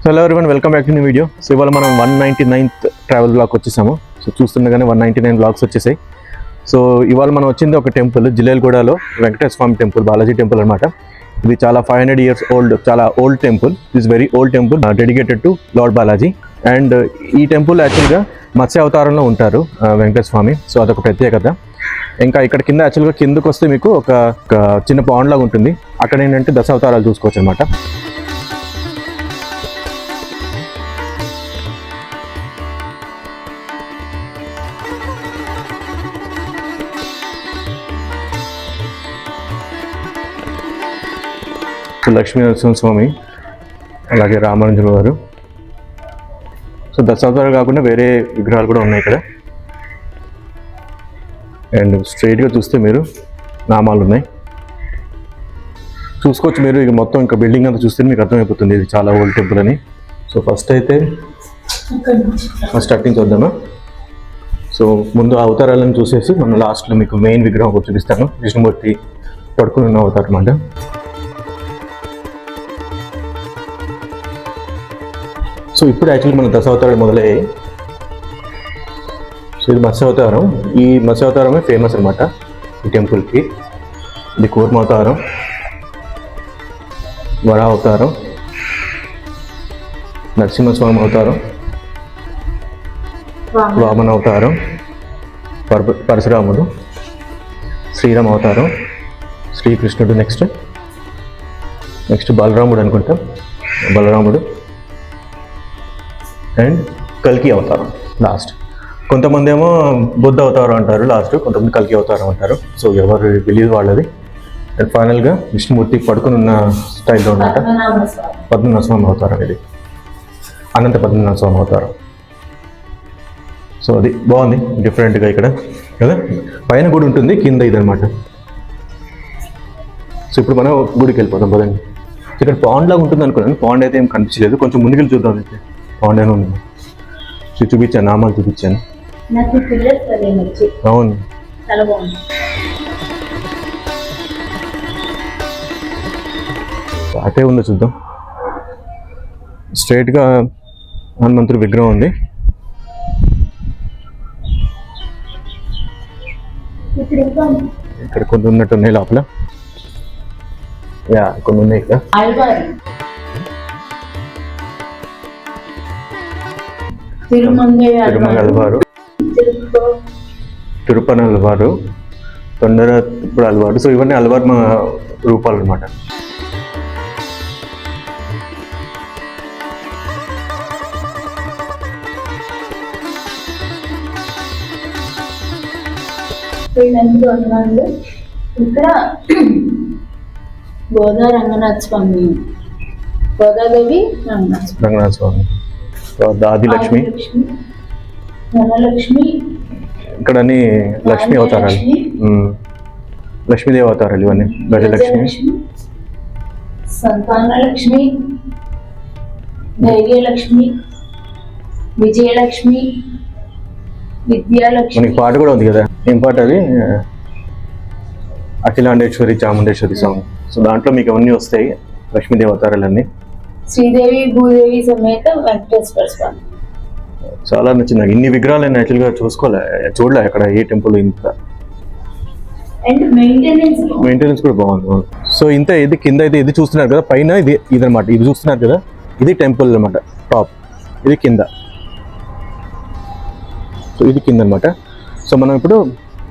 So hello everyone, welcome back to new video. So ఇవాళ మనం 199th travel blog వచ్చేసాము. So చూస్తుండగానే 199 blogs వచ్చేసాయి. సో ఇవాళ మనం వచ్చింది ఒక టెంపుల్, జిల్లేలగూడలో వెంకటేశ్వర స్వామి టెంపుల్, బాలాజీ టెంపుల్ అనమాట. ఇది చాలా 500 years ఓల్డ్, చాలా old temple. This very old temple dedicated to lord Balaji. And ఈ టెంపుల్ యాక్చువల్గా మత్స్య అవతారంలో ఉంటారు వెంకటేశ్వర స్వామి. సో అదొక ప్రత్యేకత. ఇంకా ఇక్కడ కింద యాక్చువల్గా కిందకు వస్తే మీకు ఒక చిన్న పాండ్ లాగా ఉంటుంది. అక్కడ ఏంటంటే దశ అవతారాలు చూసుకోవచ్చు అనమాట. లక్ష్మీ నరసింహస్వామి, అలాగే రామానుజుల వారు. సో దశావతారాలు కాకుండా వేరే విగ్రహాలు కూడా ఉన్నాయి ఇక్కడ. అండ్ స్ట్రైట్గా చూస్తే మీరు నామాలు ఉన్నాయి చూసుకోవచ్చు మీరు. ఇక మొత్తం ఇంకా బిల్డింగ్ అంతా చూస్తే మీకు అర్థమైపోతుంది ఇది చాలా ఓల్డ్ టెంపుల్ అని. సో ఫస్ట్ అయితే స్టార్టింగ్ చూద్దామా. సో ముందు అవతారాలను చూసేసి మనం లాస్ట్లో మీకు మెయిన్ విగ్రహం ఒకటి చూపిస్తాను. విష్ణుమూర్తి పడుకుని ఉన్న అవతారం అన్నమాట. సో ఇప్పుడు యాక్చువల్లీ మన దశావతారాలు మొదలయ్యాయి. సో ఇది మత్స్య అవతారం. ఈ మత్స్య అవతారమే ఫేమస్ అనమాట ఈ టెంపుల్కి. ఇది కూర్మ అవతారం, వరా అవతారం, నరసింహస్వామి అవతారం, వామన అవతారం, పరశురాముడు, శ్రీరామ అవతారం, శ్రీకృష్ణుడు, నెక్స్ట్ బలరాముడు అనుకుంటాం, బలరాముడు, అండ్ కల్కి అవతారం లాస్ట్. కొంతమంది ఏమో బుద్ధ అవతారం అంటారు లాస్ట్, కొంతమంది కల్కి అవతారం అంటారు. సో ఎవరు బిలీవ్ వాళ్ళది. అండ్ ఫైనల్గా విష్ణుమూర్తి పడుకుని ఉన్న స్టైల్లో ఉన్నట్ట పద్మనాభస్వామి అవతారం. ఇది అనంత పద్మనాభస్వామి అవతారం. సో అది బాగుంది డిఫరెంట్గా ఇక్కడ కదా. పైన గుడి ఉంటుంది, కింద ఇదనమాట. సో ఇప్పుడు మనం గుడికి వెళ్ళిపోతాం పదండి. ఇక్కడ పాండ్ లాగా ఉంటుంది అనుకున్నాను. పాండ్ అయితే ఏం కనిపించలేదు. కొంచెం ముందుకెళ్ళి చూద్దాం. అయితే పాండ్ అయినా ఉంది. చూపించాను, నామాలు చూపించాను. అవును, అటే ఉందో చూద్దాం. స్ట్రైట్గా హనుమంతుడి విగ్రహం ఉంది. ఇక్కడ కొన్ని ఉన్నట్టు ఉన్నాయి లోపల. యా కొన్ని ఉన్నాయి ఇక్కడ. తిరుమలవారు, తిరుపనల్వారు, తొందర ఇప్పుడు అల్వారు. సో ఇవన్నీ అల్వారు మా రూపాలు అనమాట. ఇక్కడ గోదా రంగనాథ స్వామి, గోదాదేవి రంగనాథ స్వామి, ఆదిలక్ష్మి, ధనలక్ష్మి, ఇక్కడ అన్ని లక్ష్మీ అవతారాలు, లక్ష్మీదేవి అవతారాలు ఇవన్నీ. గజలక్ష్మి, సంతానలక్ష్మి, ధైర్యలక్ష్మి, విజయలక్ష్మి, విద్యాలక్ష్మి. మనకి పాట కూడా ఉంది కదా. ఏం పాట అది? అఖిలాండేశ్వరి చాముండేశ్వరి సాంగ్. సో దాంట్లో మీకు అవన్నీ వస్తాయి లక్ష్మీదేవి అవతారాలన్నీ. శ్రీదేవి భూదేవి సమేత వెంకటేశ్వర స్వామి. చాలా నచ్చింది నాకు. ఇన్ని విగ్రహాలు నేను యాక్చువల్గా చూడలే అక్కడ ఏ టెంపుల్. ఇంత అండ్ మెయింటెనెన్స్ కూడా బాగుంది. సో ఇంత ఇది కింద అయితే ఇది చూస్తున్నారు కదా, పైన ఇది అనమాట. ఇది చూస్తున్నారు కదా, ఇది టెంపుల్ అనమాట. టాప్ ఇది కింద. సో ఇది కింద అనమాట. సో మనం ఇప్పుడు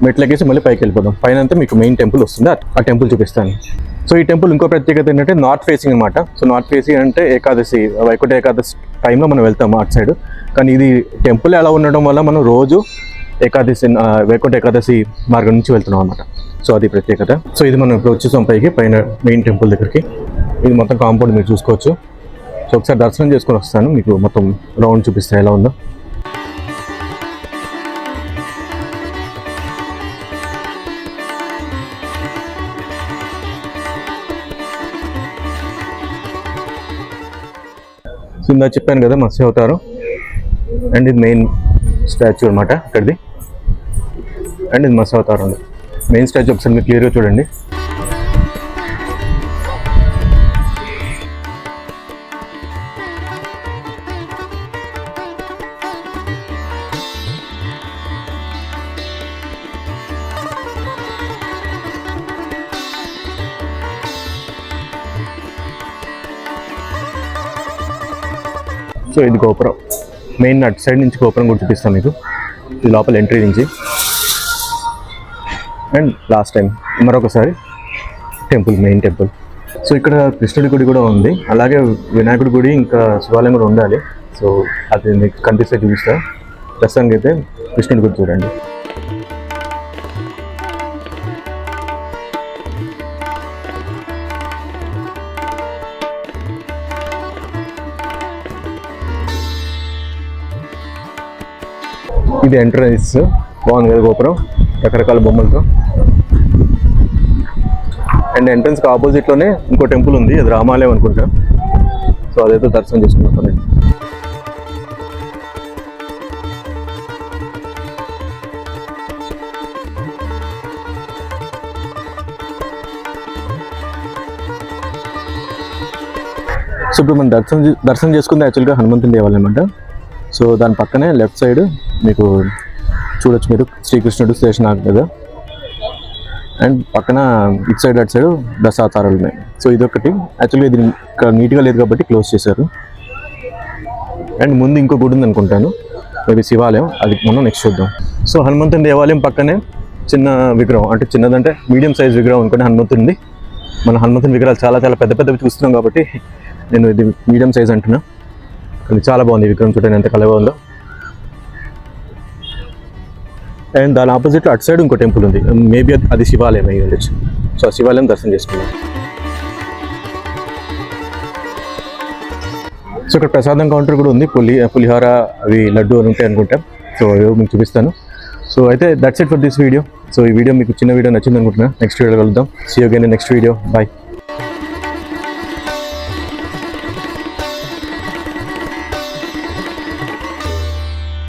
మెట్లకేసి మళ్ళీ పైకి వెళ్ళిపోదాం. పైన అంతా మీకు మెయిన్ టెంపుల్ వస్తుంది, ఆ టెంపుల్ చూపిస్తాను. సో ఈ టెంపుల్ ఇంకో ప్రత్యేకత ఏంటంటే నార్త్ ఫేసింగ్ అనమాట. సో నార్త్ ఫేసింగ్ అంటే ఏకాదశి, వైకుంఠ ఏకాదశి టైంలో మనం వెళ్తాము అటు సైడ్. కానీ ఇది టెంపుల్ ఎలా ఉండడం వల్ల మనం రోజు ఏకాదశి, వైకుంఠ ఏకాదశి మార్గం నుంచి వెళ్తున్నాం అనమాట. సో అది ప్రత్యేకత. సో ఇది మనం ఇప్పుడు వచ్చేసాం పైకి, పైన మెయిన్ టెంపుల్ దగ్గరికి. ఇది మొత్తం కాంపౌండ్ మీరు చూసుకోవచ్చు. సో ఒకసారి దర్శనం చేసుకొని వస్తాను, మీకు మొత్తం రౌండ్ చూపిస్తాను ఎలా ఉందో. ఇందా చెప్పాను కదా మత్స్య అవతారం. అండ్ ఇది మెయిన్ స్టాచ్యూ అనమాట ఇక్కడిది. అండ్ ఇది మత్స్య అవతారం మెయిన్ స్టాచ్యూ. ఒకసారి మీరు క్లియర్గా చూడండి. సో ఇది గోపురం, మెయిన్ అటు సైడ్ నుంచి గోపురం కూడా చూపిస్తాను మీకు, ఇది లోపల ఎంట్రీ నుంచి. అండ్ లాస్ట్ టైం మరొకసారి టెంపుల్, మెయిన్ టెంపుల్. సో ఇక్కడ కృష్ణుడి గుడి కూడా ఉంది, అలాగే వినాయకుడి గుడి ఇంకా శివాలయం కూడా ఉండాలి. సో అది మీకు కనిపిస్తే చూపిస్తా. ప్రస్తుతానికి అయితే కృష్ణుడి గుడి చూడండి. ఇది ఎంట్రన్స్, బాగుంది కదా గోపురం, రకరకాల బొమ్మలతో. అండ్ ఎంట్రన్స్కి ఆపోజిట్లోనే ఇంకో టెంపుల్ ఉంది, అది రామాలయం అనుకుంటా. సో అదైతే దర్శనం చేసుకున్నాను నేను. సో ఇప్పుడు మనం దర్శనం చేసుకుంది యాక్చువల్గా హనుమంతుని దేవాలయం అనమాట. సో దాని పక్కనే లెఫ్ట్ సైడ్ మీకు చూడొచ్చు మీరు శ్రీకృష్ణుడు శేషనాగ్ కదా, అండ్ పక్కన ఇటు సైడ్ అటు సైడ్ దశావతారాలు ఉన్నాయి. సో ఇదొకటి, యాక్చువల్గా ఇది ఇక్కడ నీట్గా లేదు కాబట్టి క్లోజ్ చేశారు. అండ్ ముందు ఇంకో గుడి ఉంది అనుకుంటాను, మేబీ శివాలయం, అది మనం నెక్స్ట్ చూద్దాం. సో హనుమంతుని దేవాలయం పక్కనే చిన్న విగ్రహం, అంటే చిన్నదంటే మీడియం సైజ్ విగ్రహం అనుకుంటే హనుమంతుడి. మన హనుమంతుని విగ్రహాలు చాలా చాలా పెద్ద పెద్దవి చూస్తున్నాం కాబట్టి నేను ఇది మీడియం సైజ్ అంటున్నా. కానీ చాలా బాగుంది విగ్రహం, చూడండి ఎంత కలగా ఉందో. అండ్ దాని ఆపోజిట్లో అటు సైడ్ ఇంకో టెంపుల్ ఉంది, మేబీ అది శివాలయం అయ్యి ఉండొచ్చు. సో ఆ శివాలయం దర్శనం చేసుకున్నాం. సో ఇక్కడ ప్రసాదం కౌంటర్ కూడా ఉంది, పులిహోర అవి లడ్డు అని ఉంటాయి అనుకుంటా. సో అవి మీకు చూపిస్తాను. సో అయితే that's it for this video. So ఈ వీడియో మీకు చిన్న వీడియో నచ్చింది అనుకుంటున్నా. నెక్స్ట్ వీడియో కలుద్దాం. See you again in next video. Bye.